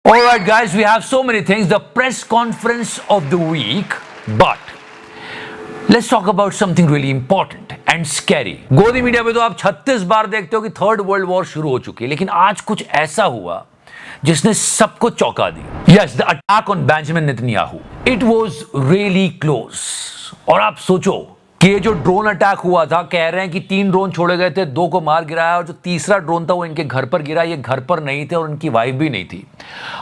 All right, guys, we have so many things. The press conference of the week, but let's talk about something really important and scary. गोदी media पे तो आप 36 बार देखते हो कि third world war शुरू हो चुकी है, लेकिन आज कुछ ऐसा हुआ जिसने सबको चौंका दी. Yes, the attack on Benjamin Netanyahu. It was really close. और आप सोचो कि ये जो ड्रोन अटैक हुआ था, कह रहे हैं कि 3 ड्रोन छोड़े गए थे, 2 को मार गिराया और जो तीसरा ड्रोन था वो इनके घर पर गिरा. ये घर पर नहीं थे और उनकी वाइफ भी नहीं थी.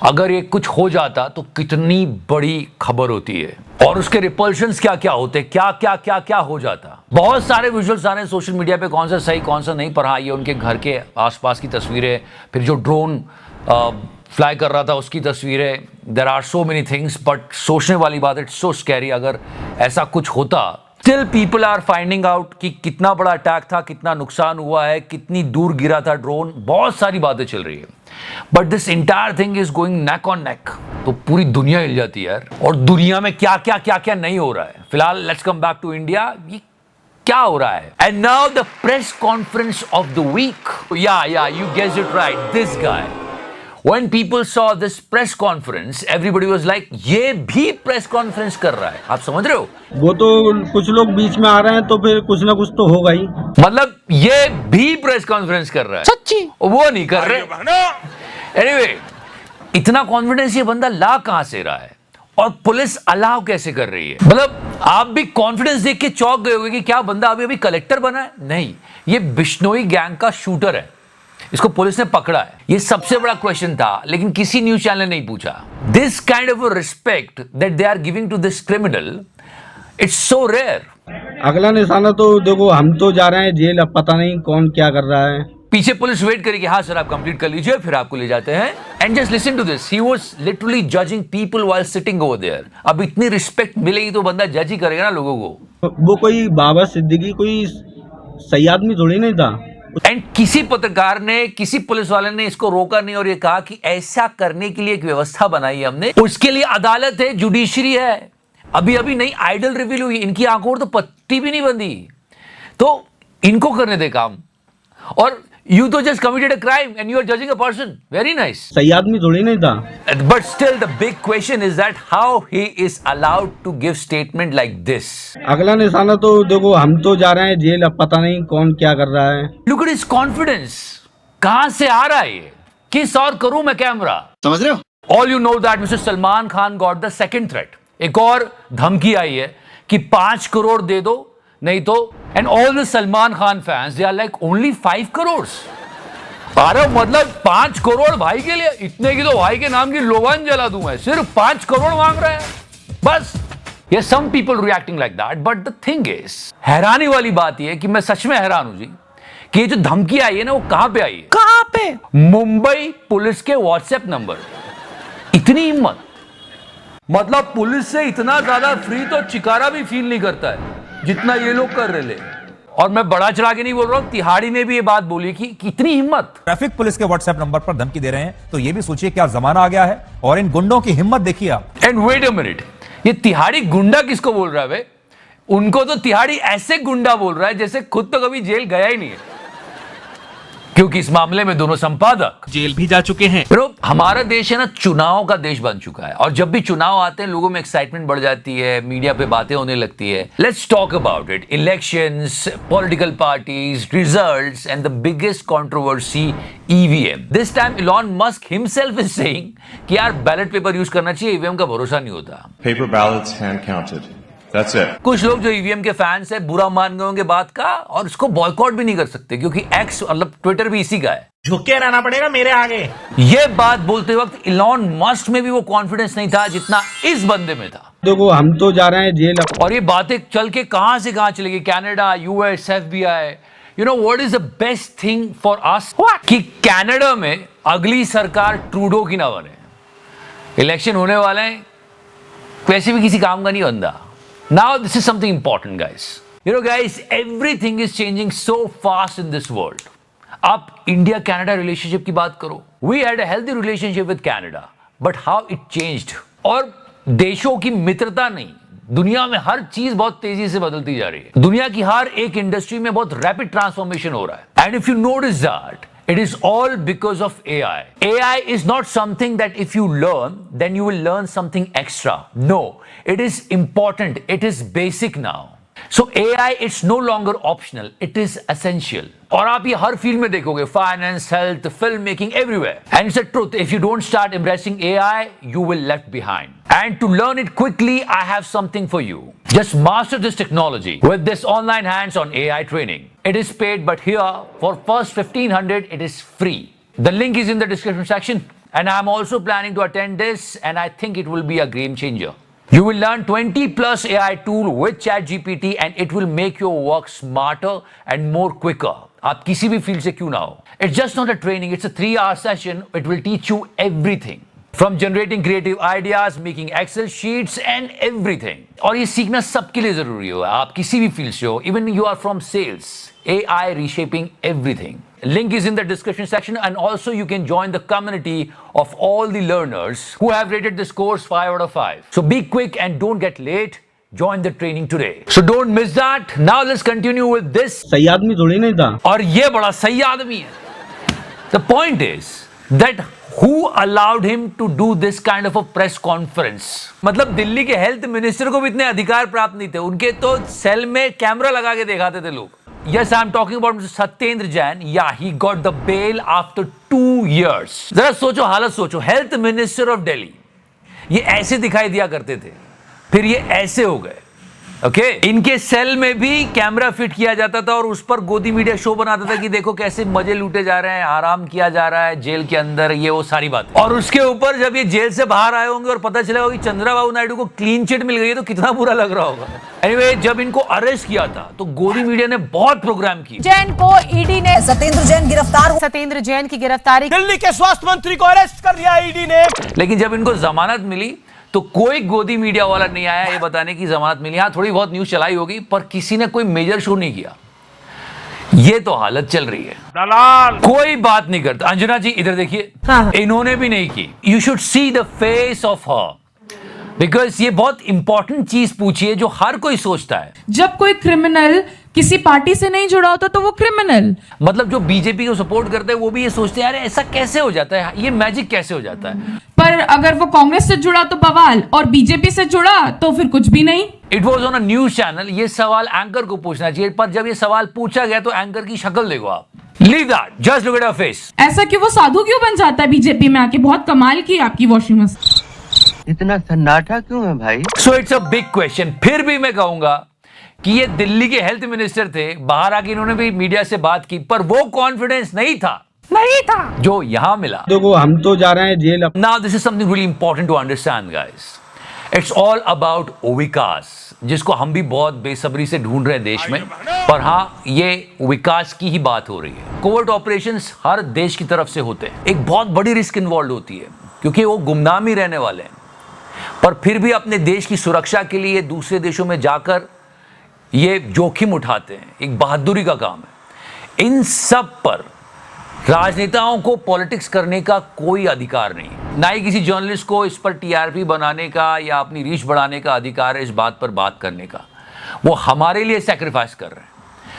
अगर ये कुछ हो जाता तो कितनी बड़ी खबर होती है और उसके रिपल्शंस क्या क्या होते, क्या क्या क्या क्या हो जाता. बहुत सारे विजुअल्स आ रहे हैं सोशल मीडिया पे, कौन सा सही कौन सा नहीं, पर हाँ ये उनके घर के आसपास की तस्वीरें, फिर जो ड्रोन फ्लाई कर रहा था उसकी तस्वीरें. There are so many things, but सोचने वाली बात, इट्स सो स्कैरी. अगर ऐसा कुछ होता, still people are finding out कि कितना बड़ा अटैक था, कितना नुकसान हुआ है, कितनी दूर गिरा था ड्रोन. बहुत सारी बातें चल रही है, but this entire thing is going neck on नेक. तो पूरी दुनिया हिल जाती है यार. और दुनिया में क्या क्या क्या क्या नहीं हो रहा है. फिलहाल let's come back to India. ये क्या हो रहा है? And now the press conference of the week. Yeah you guessed it right, this guy. When people saw this press conference, everybody was like, ये भी प्रेस कॉन्फ्रेंस कर रहा है. आप समझ रहे हो? वो तो कुछ लोग बीच में आ रहे हैं तो फिर कुछ ना कुछ तो होगा ही. मतलब ये भी प्रेस कॉन्फ्रेंस कर रहा है. सच्ची वो नहीं कर रहे. एनीवे, इतना कॉन्फिडेंस ये बंदा ला कहां से रहा है और पुलिस अलाउ कैसे कर रही है? मतलब आप भी कॉन्फिडेंस देख के चौंक गए होंगे कि क्या बंदा अभी कलेक्टर बना है? नहीं, ये बिश्नोई गैंग का शूटर है. इसको पुलिस ने पकड़ा है. ये सबसे बड़ा क्वेश्चन था, लेकिन किसी न्यूज चैनल ने नहीं पूछा. This kind of respect that they are giving to this criminal, it's so rare. अगला निशाना तो देखो, हम तो जा रहे हैं जेल, अब पता नहीं कौन क्या कर रहा है. पीछे पुलिस वेट करेगी, हाँ सर आप कंप्लीट कर लीजिए, फिर आपको ले जाते हैं. And just listen to this, he was literally judging people while sitting over there. अब इतनी रिस्पेक्ट मिलेगी तो बंदा जज ही करेगा ना लोगों को. वो कोई बाबा सिद्दीकी कोई सही आदमी थोड़ी नहीं था. एंड किसी पत्रकार ने, किसी पुलिस वाले ने इसको रोका नहीं और ये कहा कि ऐसा करने के लिए एक व्यवस्था बनाई है हमने. उसके लिए अदालत है, जुडिशरी है. अभी अभी नई आइडल रिवील हुई, इनकी आंखों पर तो पट्टी भी नहीं बंधी, तो इनको करने दे काम. और you तो just committed a crime and you are judging a person. Very nice. सही आदमी थोड़ी नहीं था. But still the big question is that how he is allowed to give statement like this. अगला निशाना तो देखो, हम तो जा रहे हैं जेल, अब पता नहीं कौन क्या कर रहा है. Look at his confidence. कहां से आ रहा है ये? किस और करूं मैं कैमरा? समझ रहे हो? All you know that Mr. Salman Khan got the second threat. एक और धमकी आई है कि 5 करोड़ दे दो, नहीं तो. And all the Salman Khan fans, they are like only 5 crores. अरे मतलब 5 करोड़ भाई के लिए, इतने की तो भाई के नाम की लोबान जला दूं मैं. सिर्फ 5 करोड़ मांग रहे हैं बस. Yes, some people reacting like that, but the thing is, हैरानी वाली बात यह है कि मैं सच में हैरान हूं जी कि ये जो धमकी आई है ना, वो कहां पे आई है? कहां पे? मुंबई पुलिस के व्हाट्सएप नंबर. इतनी हिम्मत. मतलब पुलिस से इतना ज्यादा फ्री तो चिकारा भी फील नहीं करता है जितना ये लोग कर रहे. और मैं बड़ा चढ़ा के नहीं बोल रहा हूं, तिहाड़ी ने भी ये बात बोली कि कितनी हिम्मत. ट्रैफिक पुलिस के व्हाट्सएप नंबर पर धमकी दे रहे हैं, तो ये भी सोचिए क्या जमाना आ गया है. और इन गुंडों की हिम्मत देखिए आप. एंड वेट अ मिनट, ये तिहाड़ी गुंडा किसको बोल रहा है भाई? उनको तो तिहाड़ी ऐसे गुंडा बोल रहा है जैसे खुद तो कभी जेल गया ही नहीं है, क्योंकि इस मामले में दोनों संपादक जेल भी जा चुके हैं. हमारा देश है ना, चुनाव का देश बन चुका है. और जब भी चुनाव आते हैं लोगों में एक्साइटमेंट बढ़ जाती है, मीडिया पे बातें होने लगती है. Let's talk about it. Elections, political parties, results and the biggest controversy, EVM. This time Elon Musk himself is saying कि यार बैलेट पेपर यूज करना चाहिए, ईवीएम का भरोसा नहीं होता. Paper ballots hand counted. That's it. कुछ लोग जो ईवीएम के फैंस है बुरा मान गए होंगे बात का, और उसको बॉयकॉट भी नहीं कर सकते क्योंकि एक्स मतलब ट्विटर भी इसी का है. झुके रहना पड़ेगा मेरे आगे. ये बात बोलते वक्त इलॉन मस्क में भी वो कॉन्फिडेंस नहीं था जितना इस बंदे में था. देखो, हम तो जा रहे हैं जेल. और ये बातें चल के कहां से कहां चली गई. Canada, US, FBI. You know what is the best thing for us? कि कनाडा में अगली सरकार ट्रूडो की ना बने. इलेक्शन होने वाले हैं, वैसे भी किसी काम का नहीं बंदा. Now this is something important, guys. You know, guys, everything is changing so fast in this world. आप इंडिया कनाडा रिलेशनशिप की बात करो. We had a healthy relationship with Canada, but how it changed. और देशों की मित्रता नहीं, दुनिया में हर चीज बहुत तेजी से बदलती जा रही है. दुनिया की हर एक इंडस्ट्री में बहुत रैपिड ट्रांसफॉर्मेशन हो रहा है. And if you notice that It is all because of AI. AI is not something that if you learn, then you will learn something extra. No, it is important. It is basic now. So AI, it's no longer optional. It is essential. और आप ये हर field में देखोगे, finance, health, film making, everywhere. And it's a truth. If you don't start embracing AI, you will left behind. And to learn it quickly, I have something for you. Just master this technology with this online hands-on AI training. It is paid, but here for first 1500, it is free. The link is in the description section, and I'm also planning to attend this, and I think it will be a game changer. You will learn 20 plus AI tool with ChatGPT, and it will make your work smarter and more quicker. आप किसी भी field से क्यों ना हो. It's just not a training, it's a 3-hour session. It will teach you everything. From generating creative ideas, making Excel sheets and everything. और ये सीखना सबके लिए जरूरी हो. आप किसी भी फील्ड से हो, even you are from sales. AI reshaping everything. Link is in the description section, and also you can join the community of all the learners who have rated this course 5 out of 5. So be quick and don't get late. Join the training today. So don't miss that. Now let's continue with this. सही आदमी थोड़ी नहीं था. और ये बड़ा सही आदमी है. The point is that who allowed him to do this kind of a press conference? मतलब दिल्ली के हेल्थ मिनिस्टर को भी इतने अधिकार प्राप्त नहीं थे. उनके तो सेल में कैमरा लगा के दिखाते थे लोग. Yes, I'm talking about Mr. Satyendra Jain. Yeah, he got the bail after 2 years. जरा सोचो, हालत सोचो. हेल्थ मिनिस्टर ऑफ दिल्ली, ये ऐसे दिखाई दिया करते थे, फिर ये ऐसे हो गए. ओके, इनके सेल में भी कैमरा फिट किया जाता था और उस पर गोदी मीडिया शो बनाता था कि देखो कैसे मजे लूटे जा रहे हैं, आराम किया जा रहा है जेल के अंदर, ये वो सारी बातें. और उसके ऊपर जब ये जेल से बाहर आए होंगे और पता चला होगा कि चंद्रबाबू नायडू को क्लीन चिट मिल गई है, तो कितना बुरा लग रहा होगा. एनीवे, जब इनको अरेस्ट किया था तो गोदी मीडिया ने बहुत प्रोग्राम किया. जैन को ईडी ने सत्येंद्र जैन गिरफ्तार. सत्येंद्र जैन की गिरफ्तारी. दिल्ली के स्वास्थ्य मंत्री को अरेस्ट कर लिया ईडी ने. लेकिन जब इनको जमानत मिली तो कोई गोदी मीडिया वाला नहीं आया ये बताने की जमानत मिली. हाँ, थोड़ी बहुत न्यूज चलाई होगी, पर किसी ने कोई मेजर शो नहीं किया. ये तो हालत चल रही है. दलाल. कोई बात नहीं करता. अंजना जी इधर देखिए. हाँ. इन्होंने भी नहीं की. You should see the face of her, because ये बहुत इंपॉर्टेंट चीज पूछी है जो हर कोई सोचता है. जब कोई क्रिमिनल किसी पार्टी से नहीं जुड़ा होता तो वो क्रिमिनल. मतलब जो बीजेपी को सपोर्ट करते हैं वो भी ये सोचते हैं, अरे ऐसा कैसे हो जाता है, ये मैजिक कैसे हो जाता है. पर अगर वो कांग्रेस से जुड़ा तो बवाल, और बीजेपी से जुड़ा तो फिर कुछ भी नहीं. It was on a news channel. ये सवाल एंकर को पूछना चाहिए, पर जब ये सवाल पूछा गया तो एंकर की शक्ल देखो आप. Leave that, just look at her face. ऐसा क्यों, वो साधु क्यों बन जाता है बीजेपी में आके. बहुत कमाल की आपकी वॉशिंग मशीन. इतना सन्नाटा क्यों है भाई? So it's a big question. फिर भी मैं कहूंगा कि ये दिल्ली के हेल्थ मिनिस्टर थे, बाहर आके इन्होंने भी मीडिया से बात की, पर वो कॉन्फिडेंस नहीं था जो यहां मिला. देखो हम तो जा रहे हैं जेल. Now this is something really important to understand guys. It's all about Vikas, जिसको हम भी बहुत बेसब्री से ढूंढ रहे हैं देश में. पर हाँ, ये विकास की ही बात हो रही है. कोवर्ट ऑपरेशंस हर देश की तरफ से होते हैं. एक बहुत बड़ी रिस्क इन्वॉल्व होती है क्योंकि वो गुमनाम ही रहने वाले हैं, पर फिर भी अपने देश की सुरक्षा के लिए दूसरे देशों में जाकर ये जोखिम उठाते हैं. एक बहादुरी का काम है. इन सब पर राजनेताओं को पॉलिटिक्स करने का कोई अधिकार नहीं, ना ही किसी जर्नलिस्ट को इस पर टीआरपी बनाने का या अपनी रीच बढ़ाने का अधिकार है इस बात पर बात करने का. वो हमारे लिए सैक्रिफाइस कर रहे हैं,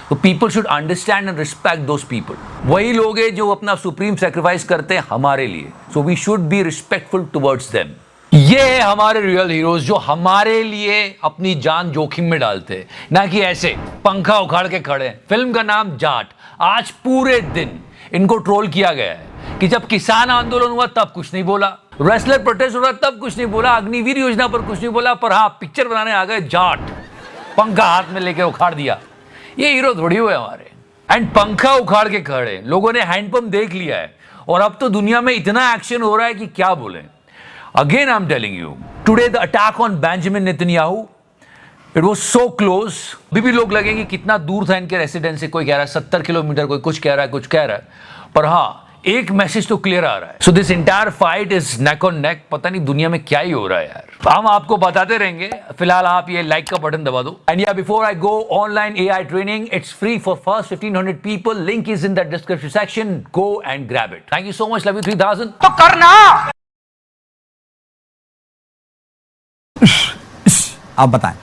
तो people should understand and respect those people. वही लोग हैं जो अपना सुप्रीम सैक्रिफाइस करते हैं हमारे लिए. So we should be respectful towards them. ये है हमारे रियल हीरोज जो हमारे लिए अपनी जान जोखिम में डालते हैं, ना कि ऐसे पंखा उखाड़ के खड़े हैं. फिल्म का नाम जाट. आज पूरे दिन इनको ट्रोल किया गया है कि जब किसान आंदोलन हुआ तब कुछ नहीं बोला, रेसलर प्रोटेस्ट हो रहा तब कुछ नहीं बोला, अग्निवीर योजना पर कुछ नहीं बोला, पर हाँ पिक्चर बनाने आ गए जाट, पंखा हाथ में लेके उखाड़ दिया. ये हीरो थोड़ी हुए हमारे. एंड पंखा उखाड़ के खड़े लोगों ने हैंडपंप देख लिया है, और अब तो दुनिया में इतना एक्शन हो रहा है कि क्या बोले. Again, I'm telling you, today the attack on Benjamin Netanyahu, it was so close. अभी भी लोग लगेंगे कितना दूर था इनके रेसिडेंस से. कोई कह रहा है 70 किलोमीटर, कोई कुछ कह रहा है, कुछ कह रहा है, पर हाँ एक मैसेज तो क्लियर आ रहा है. So this entire fight is neck on नेक. पता नहीं दुनिया में क्या ही हो रहा है यार. हम आपको बताते रहेंगे. फिलहाल आप ये लाइक का बटन दबा दो. एंड या before I go, online AI training, it's free for first 1500 people. Link is in the description section. Go and grab it. Thank you so much. Love you 3000. तो करना. आप बताएं.